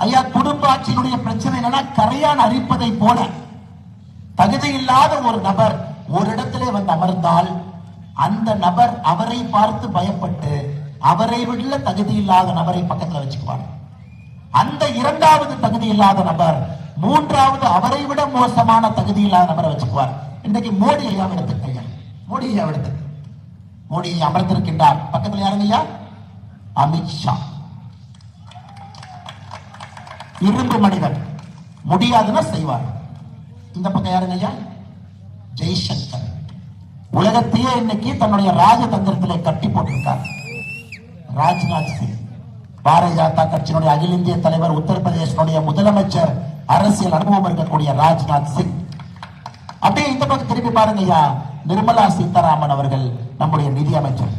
ஐயா, குடும்ப ஆட்சியினுடைய பிரச்சனை என்னன்னா, கரையான் அரிப்பதை போல தகுதி இல்லாத ஒரு நபர் ஒரு இடத்திலே வந்து அமர்ந்தால் அந்த நபர் அவரை பார்த்து பயப்பட்டு அவரை விட தகுதி இல்லாத நபரை பக்கத்தில் வச்சுக்குவார். அந்த இரண்டாவது தகுதி இல்லாத நபர் மூன்றாவது அவரை விட மோசமான தகுதி இல்லாத நபரை வச்சுக்குவார். இன்றைக்கு மோடி ஐயா எடுத்துக்க, மோடி ஐயா எடுத்துக்க, மோடி அமர்ந்திருக்கின்றார். பக்கத்தில் யாருங்க ஐயா? அமித்ஷா. இரும்பு மனிதன், முடியாதுன்னா செய்வார். இந்த பக்கம் யாருங்க ஐயா? ஜெய்சங்கர். உலகத்தையே இன்னைக்கு தன்னுடைய ராஜதந்திரத்திலே கட்டி போட்டிருக்கார். ராஜ்நாத் சிங், பாரதிய ஜனதா கட்சியினுடைய அகில இந்திய தலைவர், உத்தரப்பிரதேசனுடைய முதலமைச்சர், அரசியல் அனுபவம் இருக்கக்கூடிய ராஜ்நாத் சிங். அப்படியே இந்த பக்கம் திரும்பி பாருங்க ஐயா, நிர்மலா சீதாராமன் அவர்கள், நம்முடைய நிதி அமைச்சர்.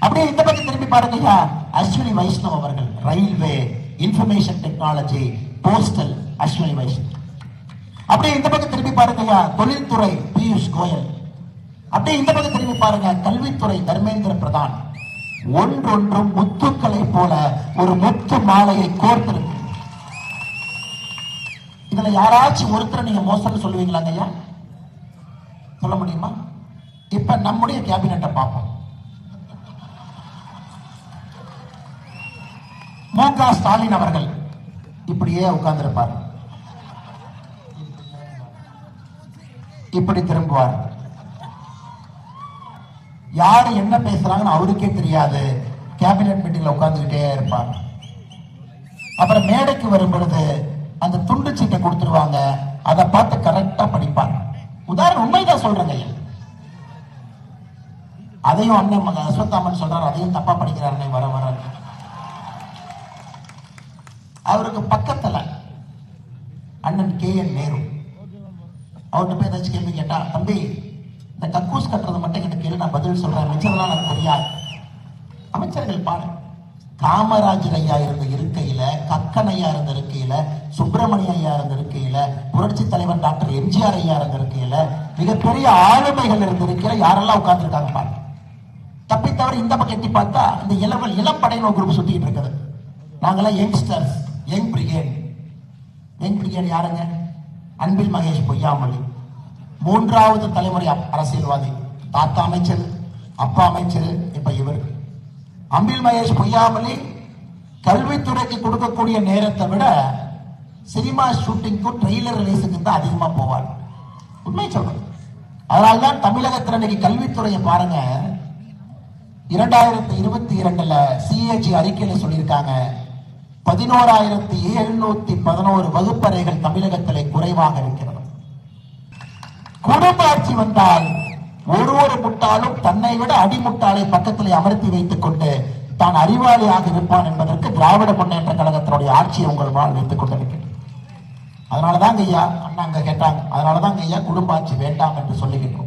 அப்படியே இந்த பக்கம் திரும்பி பாருங்க ஐயா, அஸ்வினி வைஷ்ணவ் அவர்கள், railway, information technology, postal Ashwini Vaishnaw. அப்படியே இந்த பக்கம் திரும்பி பாருங்க ஐயா, தொழில்துறை பியூஷ் கோயல். அப்படியே இந்த பக்கம் திரும்பி பாருங்க, கல்வித்துறை தர்மேந்திர பிரதான். ஒன்றொன்றும் முத்துக்களை போல ஒரு முத்து மாலையை கோர்த்திருக்கு. இதுல யாராச்சும் ஒருத்தரை நீங்க மோசம் சொல்லுவீங்களாங்க ஐயா? சொல்ல முடியுமா? இப்ப நம்முடைய கேபினெட்டை பார்ப்போம். மு.க. ஸ்டாலின் அவர்கள் இப்படியே உட்கார்ந்திருப்பார், இப்படி திரும்புவார். யாரு என்ன பேசுறாங்கன்னு அவருக்கே தெரியாது, கேபினெட் மீட்டிங்ல உட்கார்ந்துகிட்டே இருப்பார். அப்புறம் மேடைக்கு வரும் பொழுது அந்த துண்டு சீட்டை கொடுத்துருவாங்க, அதை பார்த்து கரெக்டா படிப்பார். உதாரணம், உண்மைதான் சொல்றேங்க ஐயா. அதையும் அண்ணன் அஸ்வத்தாமன் சொல்றாரு, அதையும் தப்பா படிக்கிறாரு வர வர. அவருக்கு பக்கத்துல அண்ணன் K.N. நேரு, அவர்கிட்ட போய் ஏதாச்சும் கேள்வி கேட்டா, தம்பி இந்த கக்கூஸ் கட்டுறது மட்டும் கிட்ட கேள்வி நான் பதில் சொல்றேன், மிச்சதெல்லாம் எனக்கு தெரியாது. அமைச்சர்கள் பாரு, காமராஜர் ஐயா இருந்த இருக்கையில, கக்கன் ஐயா இருந்த இருக்கையில, சுப்பிரமணிய ஐயா இருந்த இருக்கையில, புரட்சி தலைவர் டாக்டர் எம்ஜிஆர் ஐயா இருந்த இருக்கையில, மிகப்பெரிய ஆளுமைகள் இருந்த இருக்கையில யாரெல்லாம் உட்கார்ந்துருக்காங்க பாரு. தப்பி தவிர இந்த பக்கம் எட்டி பார்த்தா இந்த இளம் படையின ஒரு குரூப் சுத்திட்டு இருக்குது. நாங்கெல்லாம் youngsters, young brigade. Young brigade யாருங்க? அன்பில் மகேஷ் பொய்யாமொழி, மூன்றாவது தலைமுறை அரசியல்வாதி. தாத்தா அமைச்சர், அப்பா அமைச்சர், இப்ப இவர். அன்பில் மகேஷ் பொய்யாமொழி கல்வித்துறைக்கு கொடுக்கக்கூடிய நேரத்தை விட சினிமா ஷூட்டிங்க்கும் ட்ரெய்லர் ரிலீஸுக்கு தான் அதிகமா போவார். உண்மை சொல்றேன். அதனால்தான் தமிழகத்தில் இன்னைக்கு கல்வித்துறையை பாருங்க, 2022 CAG அறிக்கையில சொல்லியிருக்காங்க, 11,711 வகுப்பறைகள் தமிழகத்திலே குறைவாக இருக்கிறது. குடும்ப ஆட்சி வந்தால் ஒரு முட்டாளும் தன்னை விட அடிமுட்டாளை பக்கத்திலே அமர்த்தி வைத்துக் கொண்டு தான் அறிவாளியாக இருப்பான் என்பதற்கு திராவிட முன்னேற்ற கழகத்தினுடைய ஆட்சியை உங்கள் முன்னால் வைத்துக் கொண்டிருக்கிறது. அதனாலதான் ஐயா அண்ணா அங்க கேட்டாங்க, அதனாலதான் ஐயா குடும்ப ஆட்சி வேண்டாம் என்று சொல்லுகின்றோம்.